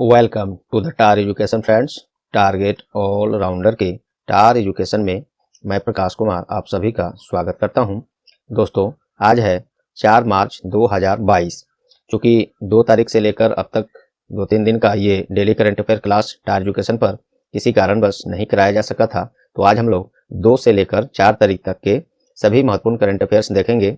Welcome to the tar education friends. Target all rounder के tar education में मैं प्रकाश कुमार आप सभी का स्वागत करता हूं। दोस्तों, आज है 4 मार्च 2022। चूँकि 2 तारीख से लेकर अब तक 2-3 दिन का ये डेली करंट अफेयर क्लास टार एजुकेशन पर किसी कारणवश नहीं कराया जा सका था, तो आज हम लोग 2 से लेकर 4 तारीख तक के सभी महत्वपूर्ण करंट अफेयर्स देखेंगे।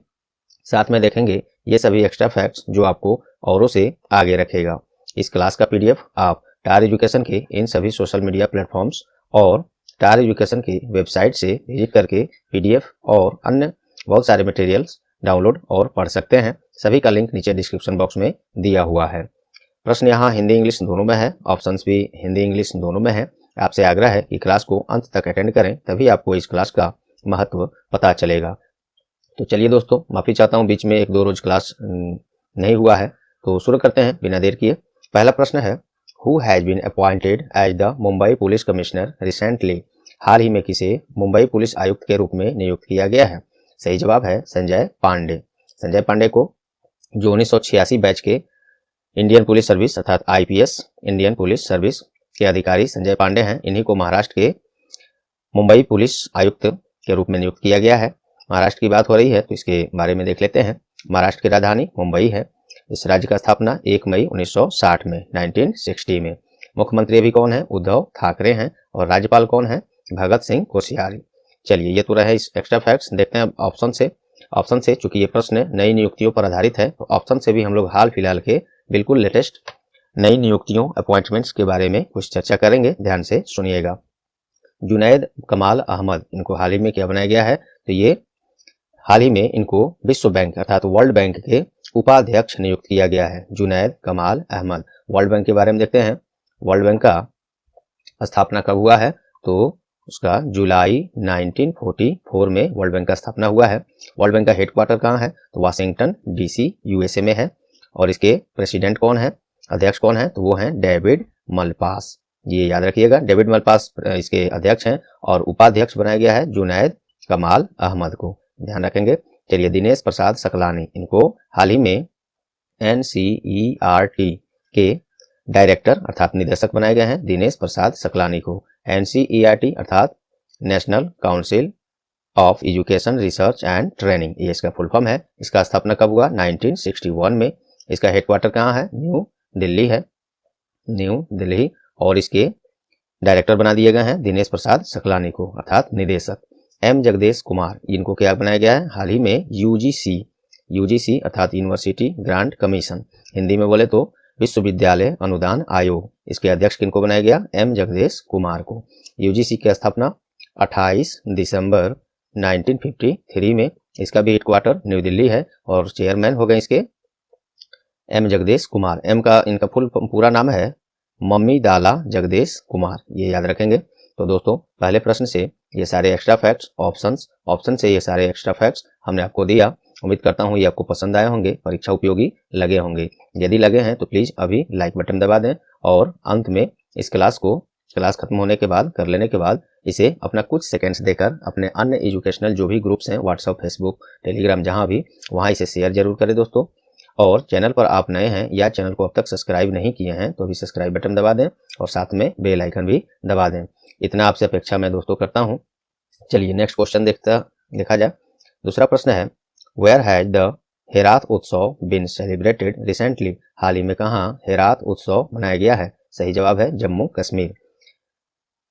साथ में देखेंगे ये सभी एक्स्ट्रा फैक्ट्स जो आपको औरों से आगे रखेगा। इस क्लास का पीडीएफ आप टार एजुकेशन के इन सभी सोशल मीडिया प्लेटफॉर्म्स और टार एजुकेशन की वेबसाइट से विजिट करके पीडीएफ और अन्य बहुत सारे मटेरियल्स डाउनलोड और पढ़ सकते हैं। सभी का लिंक नीचे डिस्क्रिप्शन बॉक्स में दिया हुआ है। प्रश्न यहाँ हिंदी इंग्लिश दोनों में है, ऑप्शंस भी हिंदी इंग्लिश दोनों में है। आपसे आग्रह है कि क्लास को अंत तक अटेंड करें, तभी आपको इस क्लास का महत्व पता चलेगा। तो चलिए दोस्तों, माफ़ी चाहता हूँ बीच में 1-2 रोज क्लास नहीं हुआ है, तो शुरू करते हैं बिना देर किए। पहला प्रश्न है, who has been appointed as the Mumbai police commissioner recently. हाल ही में किसे मुंबई पुलिस आयुक्त के रूप में नियुक्त किया गया है? सही जवाब है संजय पांडे। संजय पांडे को जो 1986 बैच के इंडियन पुलिस सर्विस अर्थात आईपीएस इंडियन पुलिस सर्विस के अधिकारी संजय पांडे हैं, इन्हीं को महाराष्ट्र के मुंबई पुलिस आयुक्त के रूप में नियुक्त किया गया है। महाराष्ट्र की बात हो रही है तो इसके बारे में देख लेते हैं। महाराष्ट्र की राजधानी मुंबई है। इस राज्य का स्थापना 1 मई 1960 में 1960 में। मुख्यमंत्री अभी कौन है? उद्धव ठाकरे हैं। और राज्यपाल कौन है? भगत सिंह कोश्यारी। चलिए, ये तो रहे इस एक्स्ट्रा फैक्ट्स। देखते हैं ऑप्शन से। ऑप्शन से चूंकि ये प्रश्न नई नियुक्तियों पर आधारित है, तो ऑप्शन से भी हम लोग हाल फिलहाल के बिल्कुल लेटेस्ट नई नियुक्तियों अपॉइंटमेंट्स के बारे में कुछ चर्चा करेंगे। ध्यान से सुनिएगा। जुनैद कमाल अहमद, इनको हाल ही में क्या बनाया गया है? तो ये हाल ही में इनको विश्व बैंक अर्थात वर्ल्ड बैंक के उपाध्यक्ष नियुक्त किया गया है। जुनैद कमाल अहमद। वर्ल्ड बैंक के बारे में देखते हैं। वर्ल्ड बैंक का स्थापना कब हुआ है? तो उसका जुलाई 1944 में वर्ल्ड बैंक का स्थापना हुआ है। वर्ल्ड बैंक का हेडक्वार्टर कहाँ है? तो वाशिंगटन डीसी यूएसए में है। और इसके प्रेसिडेंट कौन है? अध्यक्ष कौन है? तो वो हैं डेविड मलपास। ये याद रखिएगा, डेविड मलपास इसके अध्यक्ष हैं और उपाध्यक्ष बनाया गया है जुनैद कमाल अहमद को। ध्यान रखेंगे। चलिए, दिनेश प्रसाद सकलानी, इनको हाल ही में एनसीईआरटी के डायरेक्टर अर्थात निदेशक बनाए गए हैं। दिनेश प्रसाद सकलानी को एनसीईआरटी अर्थात national council of education research and training, ये इसका फुल फॉर्म है। इसका स्थापना कब हुआ? 1961 में। इसका हेडक्वार्टर कहाँ है? न्यू दिल्ली है, न्यू दिल्ली। और इसके डायरेक्टर बना दिए गए हैं दिनेश प्रसाद सकलानी को अर्थात निदेशक। एम जगदेश कुमार, इनको क्या बनाया गया है? हाल ही में यूजीसी अर्थात यूनिवर्सिटी ग्रांट कमीशन, हिंदी में बोले तो विश्वविद्यालय अनुदान आयोग, इसके अध्यक्ष किनको बनाया गया? एम जगदेश कुमार को। यूजीसी की स्थापना 28 दिसंबर 1953 में। इसका भी हेडक्वार्टर न्यू दिल्ली है और चेयरमैन हो गए इसके एम जगदेश कुमार। एम का इनका पूरा नाम है मम्मी दाला जगदेश कुमार, ये याद रखेंगे। तो दोस्तों, पहले प्रश्न से ये सारे एक्स्ट्रा फैक्ट्स, ऑप्शन से ये सारे एक्स्ट्रा फैक्ट्स हमने आपको दिया। उम्मीद करता हूँ ये आपको पसंद आए होंगे, परीक्षा उपयोगी लगे होंगे। यदि लगे हैं तो प्लीज़ अभी लाइक बटन दबा दें और अंत में इस क्लास खत्म होने के बाद कर लेने के बाद इसे अपना कुछ सेकेंड्स देकर अपने अन्य एजुकेशनल जो भी ग्रुप्स हैं, व्हाट्सअप, फेसबुक, टेलीग्राम, जहाँ भी, वहाँ इसे शेयर जरूर करें दोस्तों। और चैनल पर आप नए हैं या चैनल को अब तक सब्सक्राइब नहीं किए हैं तो भी सब्सक्राइब बटन दबा दें और साथ में बेल आइकन भी दबा दें। इतना आपसे अपेक्षा मैं दोस्तों करता हूं। चलिए, नेक्स्ट क्वेश्चन देखा जाए। दूसरा प्रश्न है, वेयर हैज द हेरात उत्सव बीन सेलिब्रेटेड रिसेंटली। हाल ही में कहाँ हेरात उत्सव मनाया गया है? सही जवाब है जम्मू कश्मीर।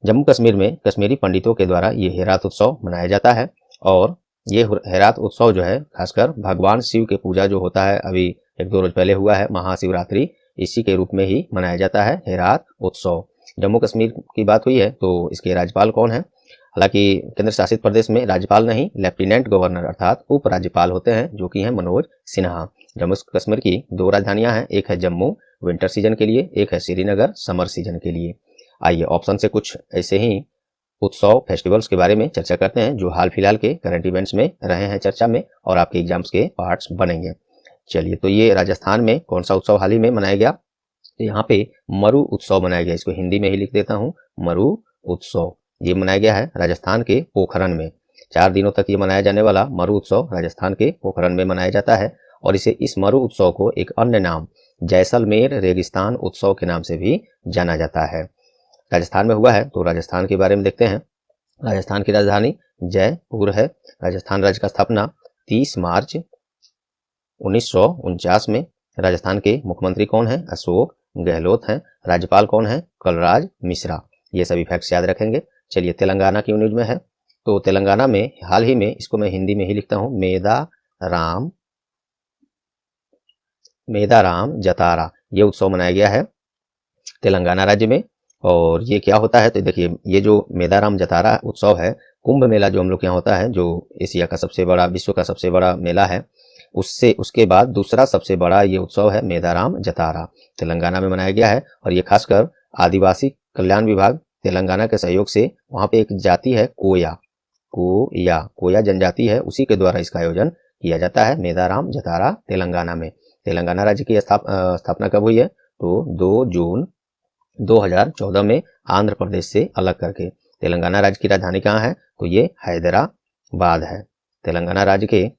जम्मू कश्मीर में कश्मीरी पंडितों के द्वारा ये हेरात उत्सव मनाया जाता है। और ये हेरात उत्सव जो है खासकर भगवान शिव के पूजा जो होता है, अभी 1-2 रोज पहले हुआ है महाशिवरात्रि, इसी के रूप में ही मनाया जाता है हेरात उत्सव। जम्मू कश्मीर की बात हुई है तो इसके राज्यपाल कौन है? हालांकि केंद्र शासित प्रदेश में राज्यपाल नहीं, लेफ्टिनेंट गवर्नर अर्थात उप राज्यपाल होते हैं, जो कि हैं मनोज सिन्हा। जम्मू कश्मीर की 2 राजधानियां हैं, एक है जम्मू विंटर सीजन के लिए, एक है श्रीनगर समर सीजन के लिए। आइए ऑप्शन से कुछ ऐसे ही उत्सव फेस्टिवल्स के बारे में चर्चा करते हैं जो हाल फिलहाल के करंट इवेंट्स में रहे हैं चर्चा में और आपके एग्जाम्स के पार्ट्स बनेंगे। चलिए, तो ये राजस्थान में कौन सा उत्सव हाल ही में मनाया गया? तो यहाँ पे मरु उत्सव मनाया गया। इसको हिंदी में ही लिख देता हूँ, मरु उत्सव। ये मनाया गया है राजस्थान के पोखरन में। 4 दिनों तक ये मनाया जाने वाला मरु उत्सव राजस्थान के पोखरन में मनाया जाता है। और इस मरु उत्सव को एक अन्य नाम जैसलमेर रेगिस्तान उत्सव के नाम से भी जाना जाता है। राजस्थान में हुआ है, तो राजस्थान के बारे में देखते हैं। राजस्थान की राजधानी जयपुर है। राजस्थान राज्य का स्थापना 30 मार्च 1949 में। राजस्थान के मुख्यमंत्री कौन है? अशोक गहलोत हैं। राज्यपाल कौन है? कलराज मिश्रा। ये सभी फैक्ट्स याद रखेंगे। चलिए, तेलंगाना की न्यूज में है, तो तेलंगाना में हाल ही में, इसको मैं हिंदी में ही लिखता हूँ, मेदाराम जतारा, ये उत्सव मनाया गया है तेलंगाना राज्य में। और ये क्या होता है, तो देखिए, ये जो मेदाराम जतारा उत्सव है, कुंभ मेला जो हम लोग यहाँ होता है, जो एशिया का सबसे बड़ा, विश्व का सबसे बड़ा मेला है, उसके बाद दूसरा सबसे बड़ा ये उत्सव है मेदाराम जतारा, तेलंगाना में मनाया गया है। और ये खासकर आदिवासी कल्याण विभाग तेलंगाना के सहयोग से, वहाँ पे एक जाति है कोया जनजाति है, उसी के द्वारा इसका आयोजन किया जाता है मेदाराम जतारा तेलंगाना में। तेलंगाना राज्य की स्थापना कब हुई है? तो 2 जून 2014 में आंध्र प्रदेश से अलग करके। तेलंगाना राज्य की राजधानी कहाँ है? तो ये हैदराबाद है। तेलंगाना राज्य के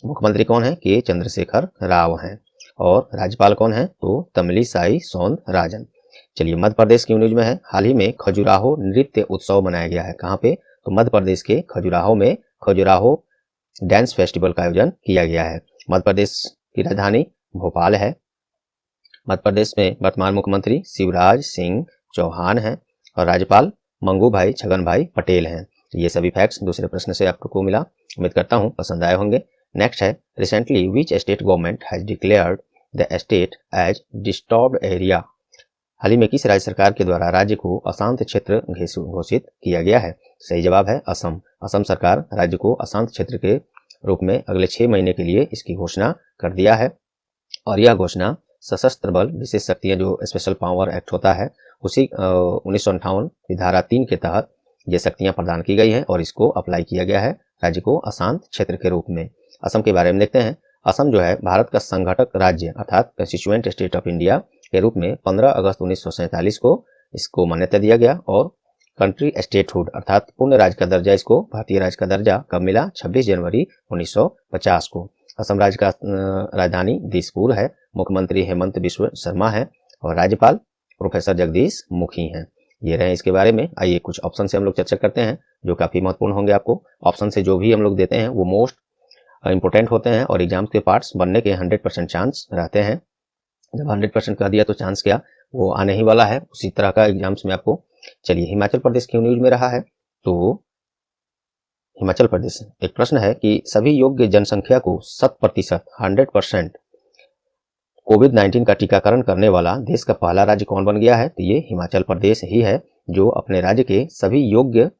मुख्यमंत्री कौन है? के चंद्रशेखर राव हैं। और राज्यपाल कौन है? तो तमिलिसाई सौंदरराजन। चलिए, मध्य प्रदेश की न्यूज में है, हाल ही में खजुराहो नृत्य उत्सव मनाया गया है। कहाँ पे? तो मध्य प्रदेश के खजुराहो में खजुराहो डांस फेस्टिवल का आयोजन किया गया है। मध्य प्रदेश की राजधानी भोपाल है। मध्य प्रदेश में वर्तमान मुख्यमंत्री शिवराज सिंह चौहान हैं और राज्यपाल मंगू भाई छगन भाई पटेल हैं। ये सभी फैक्ट्स दूसरे प्रश्न से आपको मिला। उम्मीद करता हूँ पसंद आए होंगे। नेक्स्ट है, recently which state government has declared the state as disturbed area. हाल ही में किस राज्य सरकार के द्वारा राज्य को अशांत क्षेत्र घोषित किया गया है? सही जवाब है असम। असम सरकार राज्य को अशांत क्षेत्र के रूप में अगले 6 महीने के लिए इसकी घोषणा कर दिया है। और यह घोषणा सशस्त्र बल विशेष शक्तियां, जो स्पेशल पावर एक्ट होता है, उसी 1958 की धारा 3 के तहत ये शक्तियां प्रदान की गई हैं और इसको अप्लाई किया गया है राज्य को अशांत क्षेत्र के रूप में। असम के बारे में देखते हैं। असम जो है भारत का संघटक राज्य अर्थात कंस्टिट्यूएंट स्टेट ऑफ इंडिया के रूप में 15 अगस्त 1947 को इसको मान्यता दिया गया। और कंट्री स्टेटहुड अर्थात पूर्ण राज्य का दर्जा, इसको भारतीय राज्य का दर्जा कब मिला? 26 जनवरी 1950 को। असम राज्य का राजधानी दिसपुर है। मुख्यमंत्री हेमंत बिस्व शर्मा है और राज्यपाल प्रोफेसर जगदीश मुखी हैं। ये रहे इसके बारे में। आइए कुछ ऑप्शन से हम लोग चर्चा करते हैं जो काफी महत्वपूर्ण होंगे आपको। ऑप्शन से जो भी हम लोग देते हैं वो मोस्ट इंपोर्टेंट होते हैं और एग्जाम्स के पार्ट्स बनने के 100% चांस रहते हैं। जब 100% कह दिया तो चांस क्या, वो आने ही वाला है। उसी तरह का एग्जाम्स में आपको। चलिए, हिमाचल प्रदेश की न्यूज में रहा है, तो हिमाचल प्रदेश, एक प्रश्न है कि सभी योग्य जनसंख्या को 100% कोविड-19 का टीकाकरण करने वाला देश का पहला राज्य कौन बन गया है? तो ये हिमाचल प्रदेश ही है, जो अपने राज्य के सभी योग्य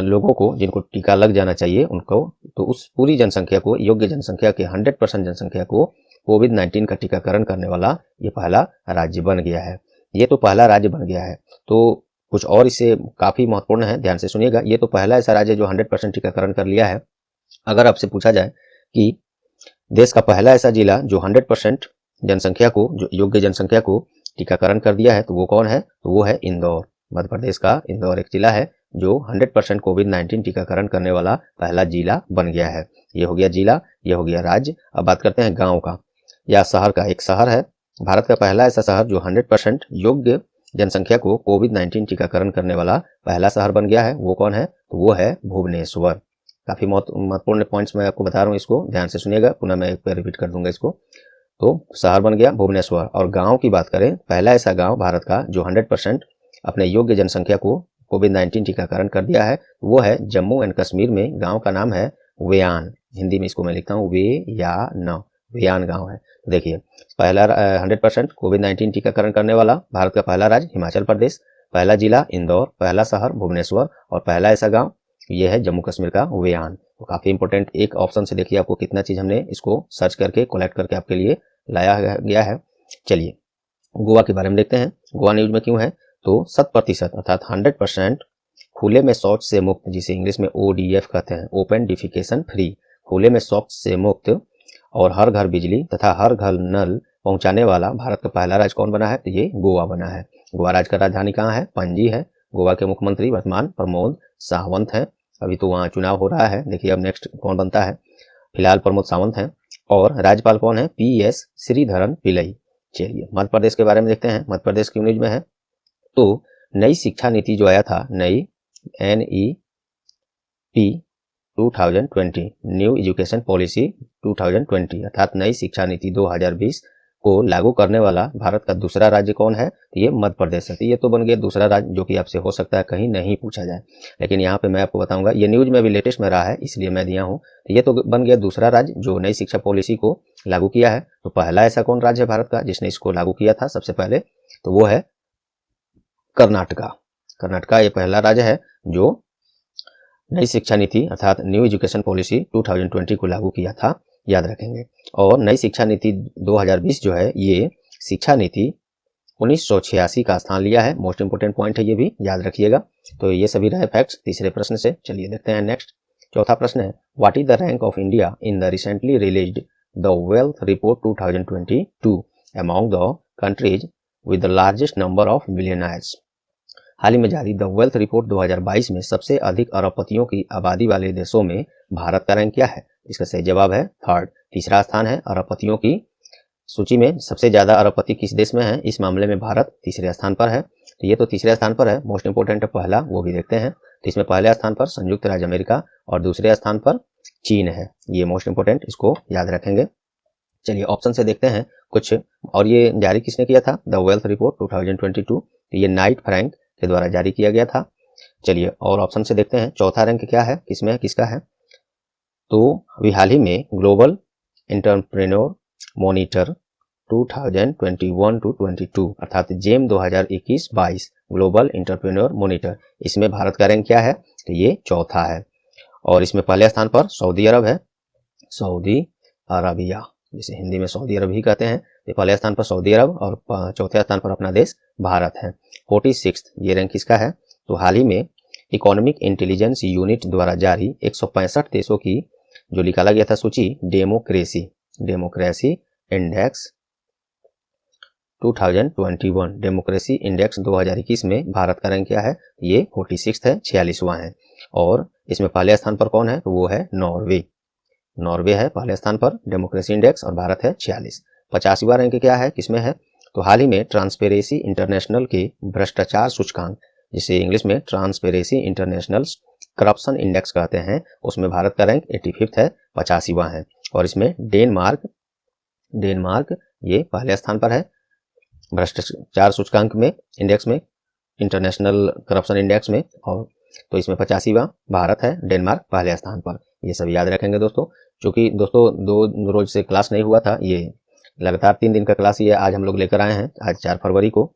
लोगों को, जिनको टीका लग जाना चाहिए उनको, तो उस पूरी जनसंख्या को, योग्य जनसंख्या के 100% जनसंख्या को कोविड-19 का टीकाकरण करने वाला ये पहला राज्य बन गया है। ये तो पहला राज्य बन गया है। तो कुछ और इससे काफी महत्वपूर्ण है, ध्यान से सुनिएगा। ये तो पहला ऐसा राज्य जो 100% टीकाकरण कर लिया है। अगर आपसे पूछा जाए कि देश का पहला ऐसा जिला जो 100% जनसंख्या को, जो योग्य जनसंख्या को टीकाकरण कर दिया है, तो वो कौन है? तो वो है इंदौर। मध्य प्रदेश का इंदौर एक जिला है जो 100% कोविड-19 टीकाकरण करने वाला पहला जिला बन गया है। ये हो गया जिला, ये हो गया राज्य। अब बात करते हैं गांव का या शहर का। एक शहर है, भारत का पहला ऐसा शहर जो 100% योग्य जनसंख्या को कोविड-19 टीकाकरण करने वाला पहला शहर बन गया है। वो कौन है? तो वो है भुवनेश्वर। काफी महत्वपूर्ण पॉइंट्स मैं आपको बता रहा हूँ, इसको ध्यान से सुनिएगा। पुनः मैं एक बार रिपीट कर दूंगा इसको। तो शहर बन गया भुवनेश्वर। और गांव की बात करें, पहला ऐसा गांव भारत का जो 100% अपने योग्य जनसंख्या को कोविड-19 टीकाकरण कर दिया है, वो है जम्मू एंड कश्मीर में। गांव का नाम है वेयान। हिंदी में इसको मैं लिखता हूँ वेयान गांव है। देखिए, पहला 100% कोविड-19 टीकाकरण करने वाला भारत का पहला राज्य हिमाचल प्रदेश, पहला जिला इंदौर, पहला शहर भुवनेश्वर और पहला ऐसा गांव ये है जम्मू कश्मीर का वेयान। तो काफी इंपॉर्टेंट एक ऑप्शन से देखिए आपको कितना चीज हमने इसको सर्च करके कलेक्ट करके आपके लिए लाया गया है। चलिए, गोवा के बारे में देखते हैं। गोवा न्यूज में क्यों है? तो 100% अर्थात 100% खुले में शौच से मुक्त, जिसे इंग्लिश में ODF कहते हैं, ओपन डिफिकेशन फ्री, खुले में शौच से मुक्त और हर घर बिजली तथा हर घर नल पहुंचाने वाला भारत का पहला राज्य कौन बना है? तो ये गोवा बना है। गोवा राज्य का राजधानी कहाँ है? पणजी है। गोवा के मुख्यमंत्री वर्तमान प्रमोद सावंत हैं। अभी तो वहाँ चुनाव हो रहा है, देखिए अब नेक्स्ट कौन बनता है। फिलहाल प्रमोद सावंत हैं। और राज्यपाल कौन है? PS श्रीधरन पिल्लई। चलिए मध्य प्रदेश के बारे में देखते हैं, मध्य प्रदेश की न्यूज में है। तो नई शिक्षा नीति जो आया था, नई NEP 2020 न्यू एजुकेशन पॉलिसी 2020 अर्थात नई शिक्षा नीति 2020 को लागू करने वाला भारत का दूसरा राज्य कौन है? तो ये मध्य प्रदेश है। तो ये तो बन गया दूसरा राज्य, जो कि आपसे हो सकता है कहीं नहीं पूछा जाए, लेकिन यहाँ पे मैं आपको बताऊंगा, ये न्यूज में भी लेटेस्ट में रहा है इसलिए मैं दिया हूँ। तो ये तो बन गया दूसरा राज्य जो नई शिक्षा पॉलिसी को लागू किया है। तो पहला ऐसा कौन राज्य है भारत का जिसने इसको लागू किया था सबसे पहले? तो वो है कर्नाटका। कर्नाटका ये पहला राज्य है जो नई शिक्षा नीति अर्थात न्यू एजुकेशन पॉलिसी 2020 को लागू किया था, याद रखेंगे। और नई शिक्षा नीति 2020 जो है ये शिक्षा नीति 1986 का स्थान लिया है। मोस्ट इंपोर्टेंट पॉइंट है, ये भी याद रखिएगा। तो ये सभी रहे फैक्ट्स तीसरे प्रश्न से। चलिए देखते हैं नेक्स्ट। चौथा प्रश्न है, what is the rank of India in the recently released the wealth report 2022 among the countries with the largest number of billionaires. हाल ही में जारी द वेल्थ रिपोर्ट 2022 में सबसे अधिक अरबपतियों की आबादी वाले देशों में भारत का रैंक क्या है? इसका सही जवाब है थर्ड। तीसरा स्थान है अरबपतियों की सूची में सबसे ज्यादा अरबपति किस देश में है? इस मामले में भारत तीसरे स्थान पर है। तो ये तो तीसरे स्थान पर है। मोस्ट इंपोर्टेंट है पहला, वो भी देखते हैं। तो इसमें पहले स्थान पर संयुक्त राज्य अमेरिका और दूसरे स्थान पर चीन है। ये मोस्ट इंपोर्टेंट, इसको याद रखेंगे। चलिए ऑप्शन से देखते हैं कुछ। और ये जारी किसने किया था द वेल्थ रिपोर्ट 2022? तो ये नाइट फ्रैंक के द्वारा जारी किया गया था। चलिए और ऑप्शन से देखते हैं चौथा रैंक क्या है, किसमें है, किसका है? तो अभी हाल ही में ग्लोबल एंटरप्रेन्योर मॉनिटर 2021-22 अर्थात जेम 2021-22 ग्लोबल एंटरप्रेन्योर मॉनिटर, इसमें भारत का रैंक क्या है? तो ये चौथा है। और इसमें पहले स्थान पर सऊदी अरब है, सऊदी अरबिया, जिसे हिंदी में सऊदी अरब ही कहते हैं। तो पहले स्थान पर सऊदी अरब और चौथे स्थान पर अपना देश भारत है। 46 ये रैंक किसका है? तो हाल ही में इकोनॉमिक इंटेलिजेंस यूनिट द्वारा जारी 165 देशों की जो निकाला गया था सूची, डेमोक्रेसी इंडेक्स 2021 डेमोक्रेसी इंडेक्स 2021 में भारत का रैंक क्या है? ये 46 है, 46वां है। और इसमें पहले स्थान पर कौन है? तो वो है नॉर्वे। नॉर्वे है पहले स्थान पर डेमोक्रेसी इंडेक्स और भारत है 46। 50वां रैंक क्या है, किसमें है? तो हाल ही में ट्रांसपेरेंसी इंटरनेशनल के भ्रष्टाचार सूचकांक, जिसे इंग्लिश में ट्रांसपेरेंसी इंटरनेशनल करप्शन इंडेक्स कहते हैं, उसमें भारत का रैंक 85 है, 85वां है। और इसमें डेनमार्क ये पहले स्थान पर है भ्रष्टाचार सूचकांक में, इंडेक्स में, इंटरनेशनल करप्शन इंडेक्स में। और तो इसमें 85वां भारत है, डेनमार्क पहले स्थान पर। ये सब याद रखेंगे दोस्तों। क्योंकि दोस्तों 2 रोज से क्लास नहीं हुआ था, ये लगातार 3 दिन का क्लास ये आज हम लोग लेकर आए हैं, आज 4 फरवरी को।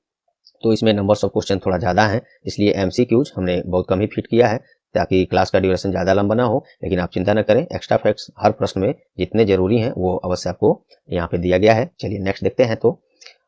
तो इसमें नंबर्स ऑफ क्वेश्चन थोड़ा ज़्यादा हैं, इसलिए MCQs हमने बहुत कम ही फिट किया है ताकि क्लास का ड्यूरेशन ज़्यादा लंबा ना हो। लेकिन आप चिंता न करें, एक्स्ट्रा फैक्ट्स हर प्रश्न में जितने जरूरी हैं वो अवश्य आपको यहाँ पे दिया गया है। चलिए नेक्स्ट देखते हैं। तो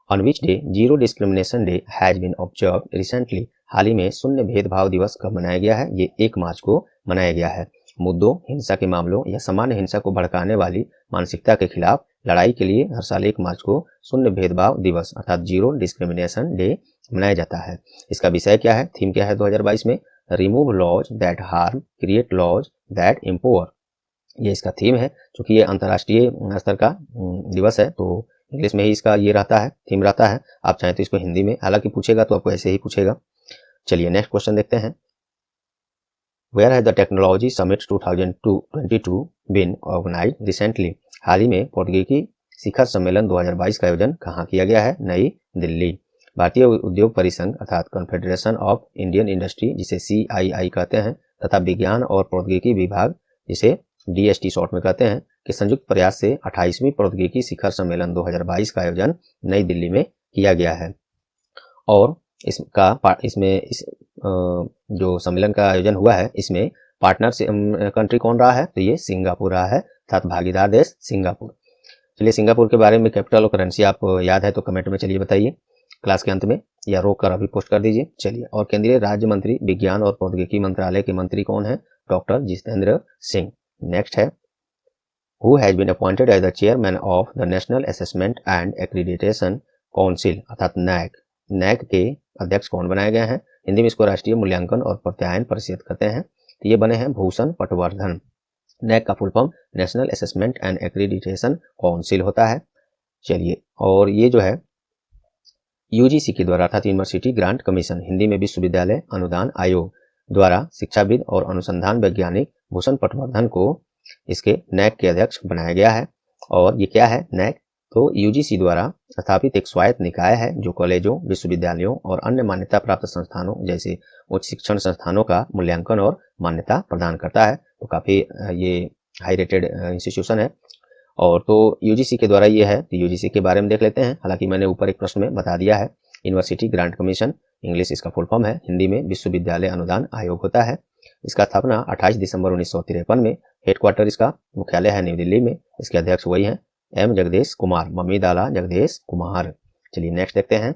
on which day zero discrimination day has been observed recently, हाल ही में शून्य भेदभाव दिवस कब मनाया गया है? ये 1 मार्च को मनाया गया है। मुद्दों, हिंसा के मामलों या सामान्य हिंसा को भड़काने वाली मानसिकता के खिलाफ लड़ाई के लिए हर साल 1 मार्च को शून्य भेदभाव दिवस अर्थात जीरो डिस्क्रिमिनेशन डे मनाया जाता है। इसका विषय क्या है, थीम क्या है 2022 में? Remove laws that harm, create laws that empower. ये इसका थीम है। क्योंकि ये अंतर्राष्ट्रीय स्तर का दिवस है तो इंग्लिश में ही इसका ये रहता है, थीम रहता है। आप चाहें तो इसको हिंदी में, हालांकि पूछेगा तो आपको ऐसे ही पूछेगा। चलिए नेक्स्ट क्वेश्चन देखते हैं। Where has the technology summit 2022 been organized recently, हाल ही में प्रौद्योगिकी शिखर सम्मेलन 2022 का आयोजन कहाँ किया गया है? नई दिल्ली। भारतीय उद्योग परिसंघ अर्थात कॉन्फेडरेशन ऑफ इंडियन इंडस्ट्री, जिसे CII कहते हैं, तथा विज्ञान और प्रौद्योगिकी विभाग, जिसे DST शॉर्ट में कहते हैं, के संयुक्त प्रयास से 28वीं प्रौद्योगिकी शिखर सम्मेलन 2022 का आयोजन नई दिल्ली में किया गया है। और जो सम्मेलन का आयोजन हुआ है, इसमें पार्टनर कंट्री कौन रहा है? तो ये सिंगापुर रहा है, अर्थात भागीदार देश सिंगापुर। चलिए सिंगापुर के बारे में कैपिटल और करेंसी आपको याद है तो कमेंट में चलिए बताइए क्लास के अंत में, या रोक कर अभी पोस्ट कर दीजिए। चलिए, और केंद्रीय राज्य मंत्री विज्ञान और प्रौद्योगिकी मंत्रालय के मंत्री कौन है? डॉक्टर जितेंद्र सिंह। नेक्स्ट है, who has been appointed as the chairman of the national assessment and accreditation council अर्थात NAAC। NAAC के अध्यक्ष कौन बनाए गए हैं? हिंदी में इसको राष्ट्रीय मूल्यांकन और प्रत्यायन परिषद कहते हैं। तो ये बने हैं भूषण पटवर्धन। NAAC का full form national assessment and accreditation council होता है। चलिए, और ये जो है यूजीसी के द्वारा अर्थात यूनिवर्सिटी ग्रांट कमीशन, हिंदी में विश्वविद्यालय अनुदान आयोग द्वारा शिक्षाविद और अनुसंधान वैज्ञानिक भूषण पटवर्धन को इसके नैक के अध्यक्ष बनाया गया है। और ये क्या है नैक? तो यूजीसी द्वारा स्थापित एक स्वायत्त निकाय है जो कॉलेजों, विश्वविद्यालयों और अन्य मान्यता प्राप्त संस्थानों जैसे उच्च शिक्षण संस्थानों का मूल्यांकन और मान्यता प्रदान करता है। तो काफी ये हाई रेटेड इंस्टीट्यूशन है। और तो यूजीसी के द्वारा ये है, तो यूजीसी के बारे में देख लेते हैं। हालांकि मैंने ऊपर एक प्रश्न में बता दिया है। यूनिवर्सिटी ग्रांट कमीशन, इंग्लिश इसका फुल फॉर्म है, हिंदी में विश्वविद्यालय अनुदान आयोग होता है। इसका स्थापना 28 दिसंबर 1953 में, हेडक्वार्टर इसका मुख्यालय है नई दिल्ली में। इसके अध्यक्ष वही हैं एम जगदेश कुमार, मम्मीदाला जगदेश कुमार। चलिए नेक्स्ट देखते हैं।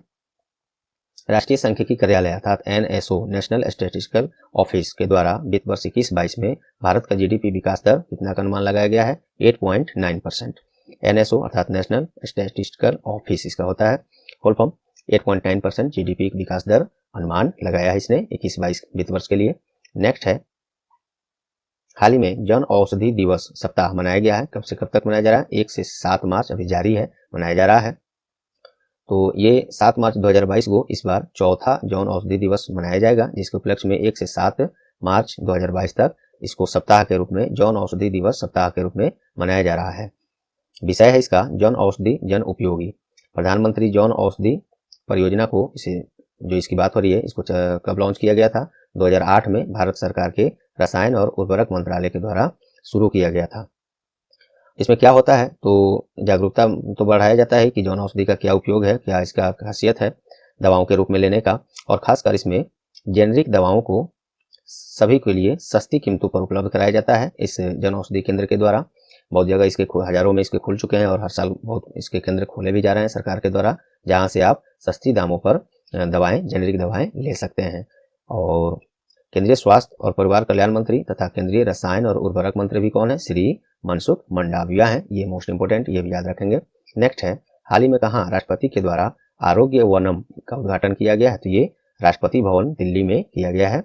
राष्ट्रीय सांख्यिकी कार्यालय अर्थात एनएसओ, नेशनल स्टैटिस्टिकल ऑफिस के द्वारा वित्त वर्ष 21-22 में भारत का जीडीपी विकास दर कितना का अनुमान लगाया गया है? 8.9%। एनएसओ अर्थात नेशनल स्टैटिस्टिकल ऑफिस इसका होता है फुल फॉर्म। 8.9% जीडीपी विकास दर अनुमान लगाया है इसने 21-22 वित्त वर्ष के लिए। नेक्स्ट है, हाल ही में जन औषधि दिवस सप्ताह मनाया गया है। कब से कब तक मनाया जा रहा है? 1 से 7 मार्च अभी जारी है, मनाया जा रहा है। तो ये 7 मार्च 2022 को इस बार चौथा जन औषधि दिवस मनाया जाएगा, जिसके उपलक्ष्य में 1 से 7 मार्च 2022 तक इसको सप्ताह के रूप में, जन औषधि दिवस सप्ताह के रूप में मनाया जा रहा है। विषय है इसका जन औषधि जन उपयोगी। प्रधानमंत्री जन औषधि परियोजना को इसे जो इसकी बात हो रही है, इसको कब लॉन्च किया गया था? 2008 में भारत सरकार के रसायन और उर्वरक मंत्रालय के द्वारा शुरू किया गया था। इसमें क्या होता है? तो जागरूकता तो बढ़ाया जाता है कि जन औषधि का क्या उपयोग है, क्या इसका खासियत है दवाओं के रूप में लेने का। और खासकर इसमें जेनरिक दवाओं को सभी के लिए सस्ती कीमतों पर उपलब्ध कराया जाता है इस जन औषधि केंद्र के द्वारा। बहुत जगह इसके हजारों में इसके खुल चुके हैं और हर साल बहुत इसके केंद्र खोले भी जा रहे हैं सरकार के द्वारा, जहां से आप सस्ती दामों पर दवाएं, जेनरिक दवाएं ले सकते हैं। और केंद्रीय स्वास्थ्य और परिवार कल्याण मंत्री तथा केंद्रीय रसायन और उर्वरक मंत्री भी कौन है? श्री मनसुख मंडाविया हैं। ये मोस्ट इंपोर्टेंट, ये भी याद रखेंगे। नेक्स्ट है, हाल ही में कहाँ राष्ट्रपति के द्वारा आरोग्य वनम का उद्घाटन किया गया है? तो ये राष्ट्रपति भवन दिल्ली में किया गया है।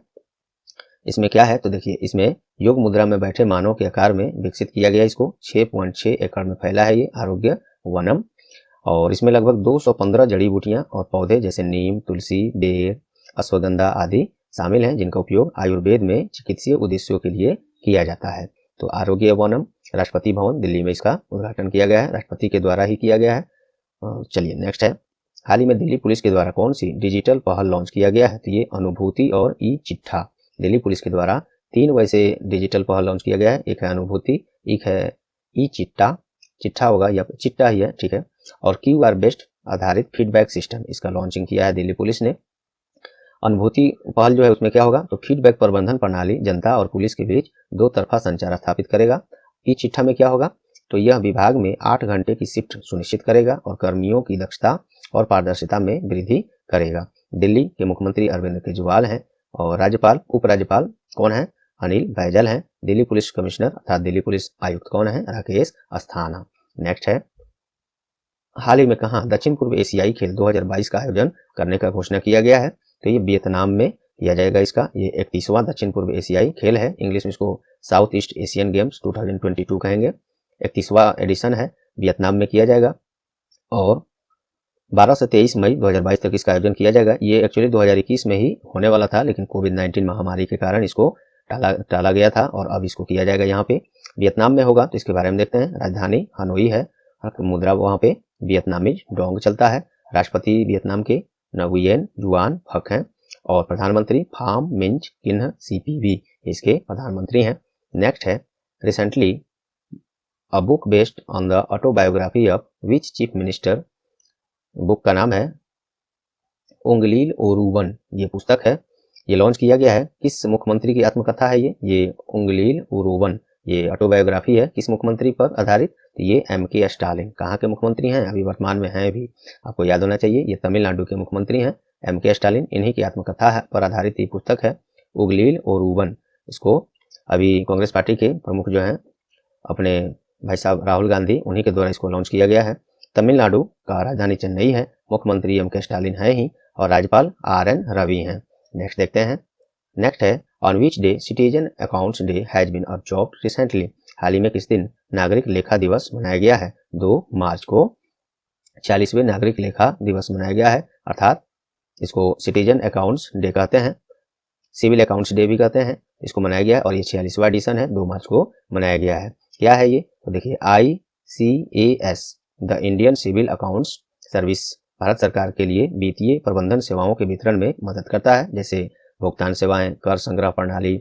इसमें क्या है? तो देखिए, इसमें योग मुद्रा में बैठे मानव के आकार में विकसित किया गया। इसको 6.6 एकड़ में फैला है ये आरोग्य वनम। और इसमें लगभग 215 जड़ी बूटियां और पौधे जैसे नीम, तुलसी, बेर, अश्वगंधा आदि शामिल हैं, जिनका उपयोग आयुर्वेद में चिकित्सीय उद्देश्यों के लिए किया जाता है। तो आरोग्य वनम, राष्ट्रपति भवन दिल्ली में इसका उद्घाटन किया गया है, राष्ट्रपति के द्वारा ही किया गया है। चलिए नेक्स्ट है, हाल ही में दिल्ली पुलिस के द्वारा कौन सी डिजिटल पहल लॉन्च किया गया है? तो ये अनुभूति और ई चिट्ठा। दिल्ली पुलिस के द्वारा 3 वैसे डिजिटल पहल लॉन्च किया गया है। एक है अनुभूति, एक है ई चिट्ठा, चिट्ठा होगा या चिट्ठा ही है, ठीक है। और QR बेस्ड आधारित फीडबैक सिस्टम, इसका लॉन्चिंग किया है दिल्ली पुलिस ने। अनुभूति पहल जो है उसमें क्या होगा? तो फीडबैक प्रबंधन प्रणाली जनता और पुलिस के बीच 2 तरफा संचार स्थापित करेगा। ई चिट्ठा में क्या होगा? तो यह विभाग में 8 घंटे की शिफ्ट सुनिश्चित करेगा और कर्मियों की दक्षता और पारदर्शिता में वृद्धि करेगा। दिल्ली के मुख्यमंत्री अरविंद केजरीवाल हैं और राज्यपाल, उपराज्यपाल कौन है? अनिल बैजल हैं। दिल्ली पुलिस कमिश्नर अर्थात दिल्ली पुलिस आयुक्त कौन है? राकेश अस्थाना। नेक्स्ट है, हाल ही में कहाँ दक्षिण पूर्व एशियाई खेल 2022 का आयोजन करने का घोषणा किया गया है? तो ये वियतनाम में किया जाएगा। इसका ये 31वां दक्षिण पूर्व एशियाई खेल है। इंग्लिश में इसको साउथ ईस्ट एशियन गेम्स 2022 कहेंगे। 31वां एडिशन है, वियतनाम में किया जाएगा और 12 से 23 मई 2022 तक इसका आयोजन किया जाएगा। ये एक्चुअली 2021 में ही होने वाला था, लेकिन कोविड-19 महामारी के कारण इसको टाला गया था और अब इसको किया जाएगा यहाँ पे वियतनाम में होगा। तो इसके बारे में देखते हैं। राजधानी हनोई है, मुद्रा वहाँ पे वियतनामीज डोंग चलता है। राष्ट्रपति वियतनाम के नगुयेन जुआन फक हैं और प्रधानमंत्री फाम मिंच किन्ह CPV इसके प्रधानमंत्री हैं। नेक्स्ट है, recently a book based on the autobiography of which chief minister, book का नाम है उंगलील ओरुवन, ये पुस्तक है, ये लॉन्च किया गया है। किस मुख्यमंत्री की आत्मकथा है ये उंगलील ओरुवन, ये ऑटोबायोग्राफी है। किस मुख्यमंत्री पर आधारित? तो ये MK स्टालिन, कहाँ के मुख्यमंत्री हैं? अभी वर्तमान में हैं भी, आपको याद होना चाहिए। ये तमिलनाडु के मुख्यमंत्री हैं MK स्टालिन, इन्हीं की आत्मकथा पर आधारित ये पुस्तक है उंगलील ओरुवन। इसको अभी कांग्रेस पार्टी के प्रमुख जो हैं अपने भाई साहब राहुल गांधी, उन्हीं के द्वारा इसको लॉन्च किया गया है। तमिलनाडु का राजधानी चेन्नई है, मुख्यमंत्री MK स्टालिन है ही और राज्यपाल RN रवि हैं। नेक्स्ट देखते हैं। नेक्स्ट है, on which day citizen accounts day has been observed recently, हाल ही में किस दिन नागरिक लेखा दिवस मनाया गया है? 2 मार्च को 40वें नागरिक लेखा दिवस मनाया गया है। अर्थात इसको सिटीजन अकाउंट्स डे कहते हैं, सिविल अकाउंट्स डे भी कहते हैं। इसको मनाया गया है और ये 46वां एडिशन है, 2 मार्च को मनाया गया है। क्या है ये? तो देखिए ICAS the Indian civil accounts service Bharat सरकार के लिए वित्तीय प्रबंधन सेवाओं के वितरण में मदद करता है, जैसे भुगतान सेवाएं, कर संग्रह प्रणाली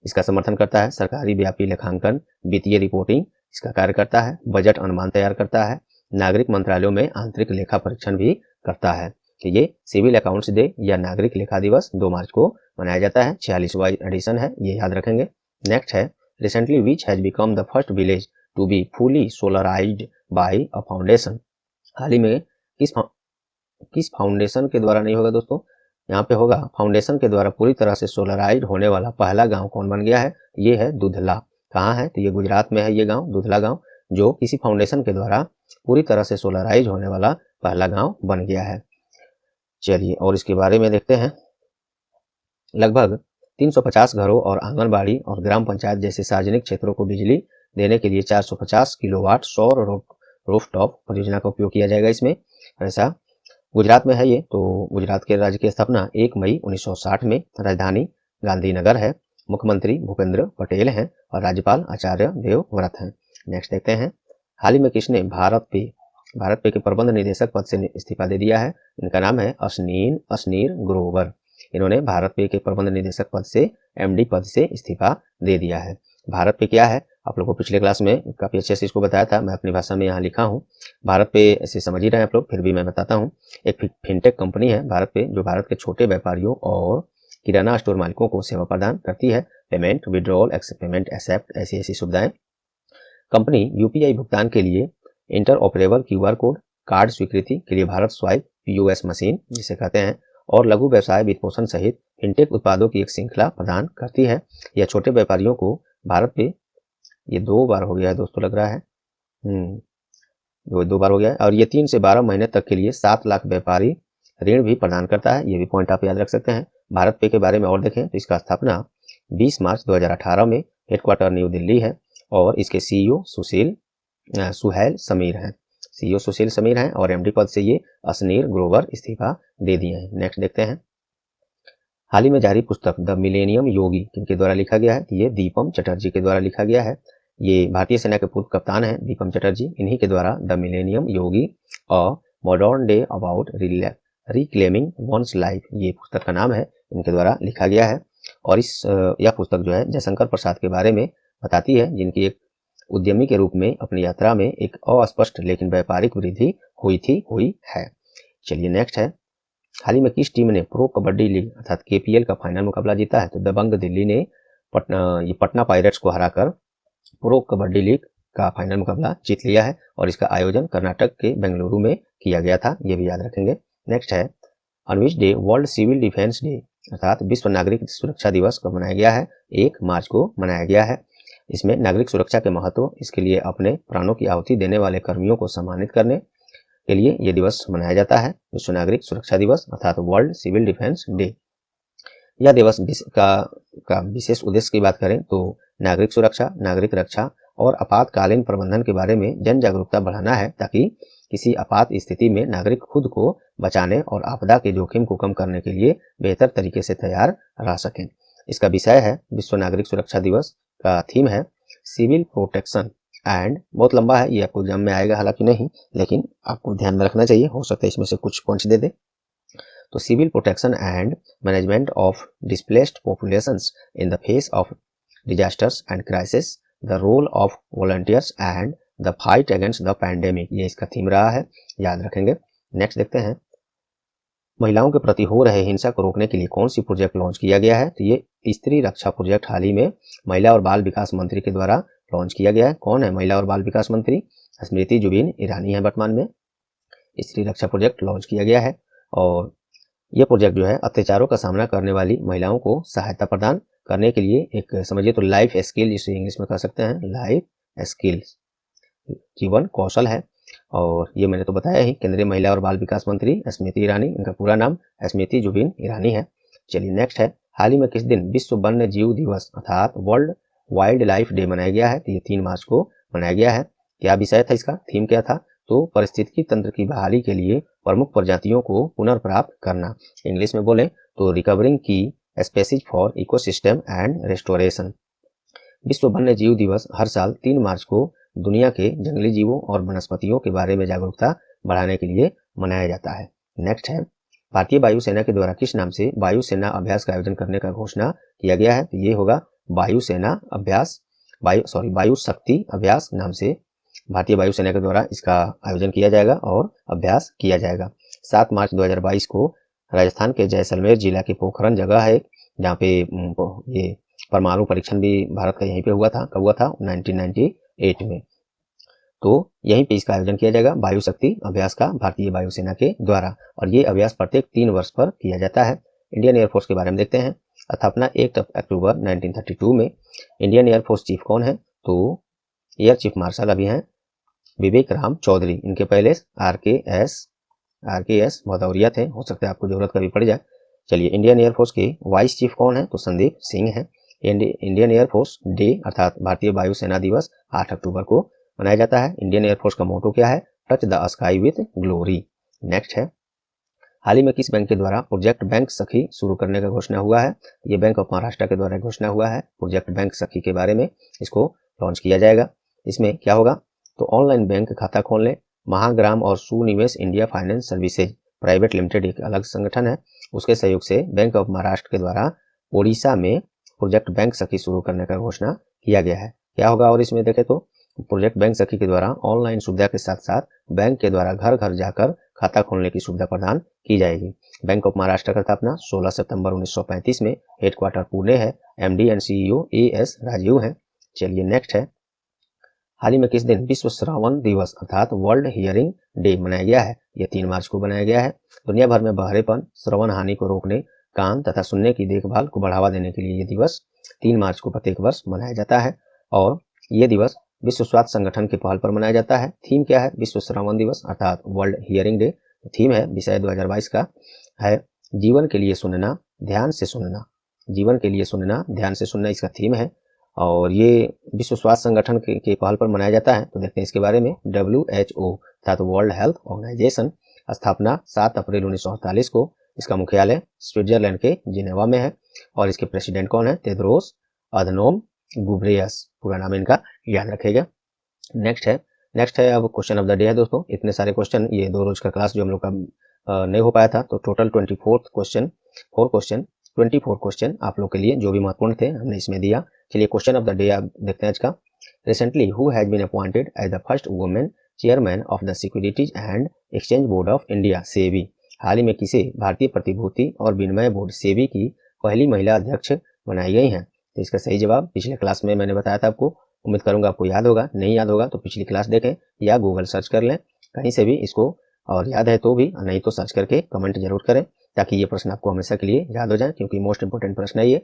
इसका समर्थन करता है, सरकारी व्यापी लेखांकन, वित्तीय रिपोर्टिंग इसका कार्य करता है, बजट अनुमान तैयार करता है, नागरिक मंत्रालयों में आंतरिक लेखा परीक्षण भी करता है। तो ये सिविल अकाउंट्स डे या नागरिक लेखा दिवस 2 मार्च को मनाया जाता है, 46वां एडिशन है, ये याद रखेंगे। नेक्स्ट है recently which has become the first village to be fully solarized by a foundation. हाल ही में किस फाउंडेशन के द्वारा नहीं होगा दोस्तों, यहाँ पे होगा फाउंडेशन के द्वारा पूरी तरह से सोलराइज्ड होने वाला पहला गांव कौन बन गया है? ये है दुधला। कहाँ है? तो ये गुजरात में है ये गांव, दुधला गांव, जो किसी फाउंडेशन के द्वारा पूरी तरह से सोलराइज होने वाला पहला गांव बन गया है। चलिए और इसके बारे में देखते हैं। लगभग 350 घरों और आंगनबाड़ी और ग्राम पंचायत जैसे सार्वजनिक क्षेत्रों को बिजली देने के लिए 450 किलोवाट सौर रूफटॉप परियोजना का उपयोग किया जाएगा इसमें। ऐसा गुजरात में है ये। तो गुजरात के राज्य की स्थापना 1 मई 1960 में, राजधानी गांधीनगर है, मुख्यमंत्री भूपेंद्र पटेल हैं और राज्यपाल आचार्य देवव्रत हैं। नेक्स्ट देखते हैं, हाल ही में किसने भारत पे के प्रबंध निदेशक पद से इस्तीफा दे दिया है? इनका नाम है अशनीर ग्रोवर। इन्होंने भारत पे के प्रबंध निदेशक पद से MD पद से इस्तीफा दे दिया है। भारत पे क्या है? आप लोगों को पिछले क्लास में काफी अच्छे से इसको बताया था, मैं अपनी भाषा में यहाँ लिखा हूँ। भारत पे ऐसे समझ ही रहे हैं आप लोग, फिर भी मैं बताता हूँ। एक फिनटेक कंपनी है भारत पे, जो भारत के छोटे व्यापारियों और किराना स्टोर मालिकों को सेवा प्रदान करती है, पेमेंट, विड्रॉल, पेमेंट एक्सेप्ट, ऐसी सुविधाएं। कंपनी UPI भुगतान के लिए inter operable QR code, card स्वीकृति के लिए भारत स्वाइप POS मशीन जिसे कहते हैं, और लघु व्यवसाय वित्तपोषण सहित फिनटेक उत्पादों की एक श्रृंखला प्रदान करती है। यह छोटे व्यापारियों को भारत पे, ये 2 बार हो गया है दोस्तों लग रहा है, 2 बार हो गया है, और ये 3 से 12 महीने तक के लिए 7 लाख व्यापारी ऋण भी प्रदान करता है। ये भी पॉइंट आप याद रख सकते हैं। भारत पे के बारे में और देखें तो इसका स्थापना 20 मार्च 2018 में, हेडक्वार्टर न्यू दिल्ली है और इसके CEO सुहेल समीर हैं। CEO सुशील समीर हैं और MD पद से ये अशनीर ग्रोवर इस्तीफा दे दिए हैं। नेक्स्ट देखते हैं, हाल ही में जारी पुस्तक द मिलेनियम योगी किनके द्वारा लिखा गया है? ये दीपम चटर्जी के द्वारा लिखा गया है। ये भारतीय सेना के पूर्व कप्तान हैं दीपम चटर्जी। इन्हीं के द्वारा the millennium Yogi a modern day about reclaiming one's life, ये पुस्तक का नाम है, इनके द्वारा लिखा गया है। और यह पुस्तक जो है जयशंकर प्रसाद के बारे में बताती है, जिनकी एक उद्यमी के रूप में अपनी यात्रा में एक अस्पष्ट लेकिन व्यापारिक वृद्धि हुई है। चलिए नेक्स्ट है, हाल ही में किस टीम ने प्रो कबड्डी लीग अर्थात KPL का फाइनल मुकाबला जीता है? तो दबंग दिल्ली ने पटना पायरेट्स को हराकर प्रो कबड्डी लीग का फाइनल मुकाबला जीत लिया है और इसका आयोजन कर्नाटक के बेंगलुरु में किया गया था, ये भी याद रखेंगे। नेक्स्ट है, on which day world civil defence day अर्थात विश्व नागरिक सुरक्षा दिवस कब मनाया गया है? 1 मार्च को मनाया गया है। इसमें नागरिक सुरक्षा के महत्व, इसके लिए अपने प्राणों की आहुति देने वाले कर्मियों को सम्मानित करने के लिए यह दिवस मनाया जाता है, विश्व नागरिक सुरक्षा दिवस अर्थात वर्ल्ड सिविल डिफेंस डे। यह दिवस का विशेष उद्देश्य की बात करें तो नागरिक सुरक्षा, नागरिक रक्षा और आपातकालीन प्रबंधन के बारे में जन जागरूकता बढ़ाना है, ताकि किसी आपात स्थिति में नागरिक खुद को बचाने और आपदा के जोखिम को कम करने के लिए बेहतर तरीके से तैयार रह सकें। इसका विषय है विश्व नागरिक सुरक्षा दिवस का थीम है सिविल प्रोटेक्शन एंड, बहुत लंबा है ये, आपको एग्जाम में आएगा हालांकि नहीं, लेकिन आपको ध्यान में रखना चाहिए, हो सकता है इसमें से कुछ पॉइंट्स दे दे। तो civil protection and management of displaced populations in the face of disasters and crisis, the role of volunteers and the fight against the pandemic, ये इसका थीम रहा है, याद रखेंगे। नेक्स्ट देखते हैं, महिलाओं के प्रति हो रहे हिंसा को रोकने के लिए कौन सी प्रोजेक्ट लॉन्च किया गया है? तो ये स्त्री रक्षा प्रोजेक्ट हाल ही में महिला और बाल विकास मंत्री के द्वारा लॉन्च किया गया है। कौन है महिला और बाल विकास मंत्री? स्मृति जुबिन ईरानी है वर्तमान में। स्त्री रक्षा प्रोजेक्ट लॉन्च किया गया है और यह प्रोजेक्ट जो है अत्याचारों का सामना करने वाली महिलाओं को सहायता प्रदान करने के लिए एक, समझिए तो लाइफ स्किल, जिसे इंग्लिश में कह सकते हैं लाइफ स्किल, जीवन कौशल है। और ये मैंने तो बताया ही, केंद्रीय महिला और बाल विकास मंत्री स्मृति ईरानी, इनका पूरा नाम स्मृति जुबिन ईरानी है। चलिए नेक्स्ट है, हाल ही में किस दिन विश्व वन्य जीव दिवस अर्थात वर्ल्ड वाइल्ड लाइफ डे मनाया गया है? तो ये 3 मार्च को मनाया गया है। क्या विषय था इसका, थीम क्या था? तो पारिस्थितिकी तंत्र की बहाली के लिए प्रमुख प्रजातियों को पुनर्प्राप्त करना। इंग्लिश में बोले तो रिकवरिंग की species for ecosystem and restoration. विश्व वन्य जीव दिवस हर साल 3 मार्च को दुनिया के जंगली जीवों और वनस्पतियों के बारे में जागरूकता बढ़ाने के लिए मनाया जाता है। नेक्स्ट है, भारतीय वायुसेना के द्वारा किस नाम से वायुसेना अभ्यास का आयोजन करने का घोषणा किया गया है? तो ये होगा वायुसेना अभ्यास, वायु शक्ति अभ्यास नाम से भारतीय वायुसेना के द्वारा इसका आयोजन किया जाएगा और अभ्यास किया जाएगा। 7 मार्च 2022 को राजस्थान के जैसलमेर जिला के पोखरण जगह है जहाँ पे ये परमाणु परीक्षण भी भारत का यहीं पे हुआ था। कब हुआ था? 1998 में। तो यहीं पे इसका आयोजन किया जाएगा वायु शक्ति अभ्यास का भारतीय वायुसेना के द्वारा, और ये अभ्यास प्रत्येक 3 वर्ष पर किया जाता है। इंडियन एयरफोर्स के बारे में देखते हैं। स्थापना 1 अक्टूबर 1932 में। इंडियन एयरफोर्स चीफ कौन है? तो एयर चीफ मार्शल अभी हैं विवेक राम चौधरी। इनके पहले RKS भदौरिया थे, हो सकता है आपको जरूरत कभी पड़ जाए। चलिए, इंडियन एयरफोर्स के वाइस चीफ कौन है? तो संदीप सिंह है। इंडियन एयरफोर्स डे अर्थात भारतीय वायुसेना दिवस 8 अक्टूबर को मनाया जाता है। इंडियन एयरफोर्स का मोटो क्या है? Touch the sky with glory. Next है, हाल ही में किस बैंक के द्वारा प्रोजेक्ट बैंक सखी शुरू करने का घोषणा हुआ है? ये बैंक ऑफ महाराष्ट्र के द्वारा घोषणा हुआ है प्रोजेक्ट बैंक सखी के बारे में, इसको लॉन्च किया जाएगा। इसमें क्या होगा? तो ऑनलाइन बैंक खाता खोलने महाग्राम और Sunivesh India finance services private limited एक अलग संगठन है, उसके सहयोग से बैंक ऑफ महाराष्ट्र के द्वारा ओडिशा में प्रोजेक्ट बैंक सखी शुरू करने का घोषणा किया गया है। क्या होगा? और इसमें देखें तो प्रोजेक्ट बैंक सखी के द्वारा ऑनलाइन सुविधा के साथ साथ बैंक के द्वारा घर घर जाकर खाता खोलने की सुविधा प्रदान की जाएगी। बैंक ऑफ महाराष्ट्र का स्थापना 16 सितंबर 1935 में, हेडक्वार्टर पुणे है, MD and CEO AS Rajiv है। चलिए, नेक्स्ट है, हाल ही में किस दिन विश्व श्रवण दिवस अर्थात वर्ल्ड हियरिंग डे मनाया गया है? यह 3 मार्च को बनाया गया है। दुनिया भर में बहरेपन, श्रवण हानि को रोकने, कान तथा सुनने की देखभाल को बढ़ावा देने के लिए यह दिवस 3 मार्च को प्रत्येक वर्ष मनाया जाता है, और यह दिवस विश्व स्वास्थ्य संगठन के पहल पर मनाया जाता है। थीम क्या है? विश्व श्रवण दिवस अर्थात वर्ल्ड हियरिंग डे। थीम है, विषय 2022 का है जीवन के लिए सुनना, ध्यान से सुनना। जीवन के लिए सुनना, ध्यान से सुनना इसका थीम है, और ये विश्व स्वास्थ्य संगठन के पहल पर मनाया जाता है। तो देखते हैं इसके बारे में। WHO अर्थात वर्ल्ड हेल्थ ऑर्गेनाइजेशन, स्थापना 7 अप्रैल 1948 को। इसका मुख्यालय स्विट्जरलैंड के जिनेवा में है, और इसके प्रेसिडेंट कौन है? टेड्रोस अधनोम गुब्रेयस, पूरा नाम इनका याद रखेगा। नेक्स्ट है अब क्वेश्चन ऑफ द डे है दोस्तों। इतने सारे क्वेश्चन, ये 2 रोज का क्लास जो हम लोग का नहीं हो पाया था, तो टोटल 24 क्वेश्चन आप लोग के लिए जो भी महत्वपूर्ण थे हमने इसमें दिया। चलिए, क्वेश्चन ऑफ द डे आप देखते हैं आज का। Recently who has been appointed as the first women chairman of the securities and exchange board of India SEBI? हाल ही में किसे भारतीय प्रतिभूति और विनिमय बोर्ड सेबी की पहली महिला अध्यक्ष बनाई गई हैं? तो इसका सही जवाब पिछले क्लास में मैंने बताया था आपको। उम्मीद करूंगा आपको याद होगा। नहीं याद होगा तो पिछली क्लास देखें या गूगल सर्च कर लें कहीं से भी इसको, और याद है तो भी, नहीं तो सर्च करके कमेंट जरूर करें ताकि ये प्रश्न आपको हमेशा के लिए याद हो जाए, क्योंकि मोस्ट इंपोर्टेंट प्रश्न है ये।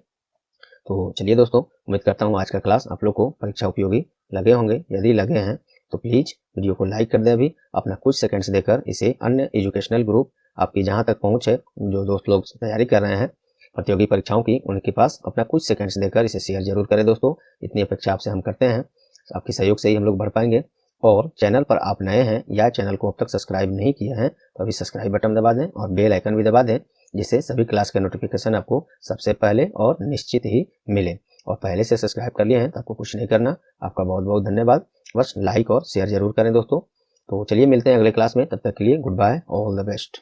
तो चलिए दोस्तों, उम्मीद करता हूँ आज का क्लास आप लोग को परीक्षा उपयोगी लगे होंगे। यदि लगे हैं तो प्लीज वीडियो को लाइक कर दें, अभी अपना कुछ सेकंड्स देकर इसे अन्य एजुकेशनल ग्रुप आपकी जहां तक पहुंच है, जो दोस्त लोग तैयारी कर रहे हैं प्रतियोगी परीक्षाओं की, उनके पास अपना कुछ सेकंड्स देकर इसे शेयर जरूर करें दोस्तों। इतनी अपेक्षा आपसे हम करते हैं, आपके सहयोग से ही हम लोग बढ़ पाएंगे। और चैनल पर आप नए हैं या चैनल को अब तक सब्सक्राइब नहीं किए हैं तो अभी सब्सक्राइब बटन दबा दें और बेल आइकन भी दबा दें, जिससे सभी क्लास के नोटिफिकेशन आपको सबसे पहले और निश्चित ही मिले। और पहले से सब्सक्राइब कर लिए हैं तो आपको कुछ नहीं करना। आपका बहुत बहुत धन्यवाद। बस लाइक और शेयर जरूर करें दोस्तों। तो चलिए मिलते हैं अगले क्लास में, तब तक के लिए goodbye, all the best.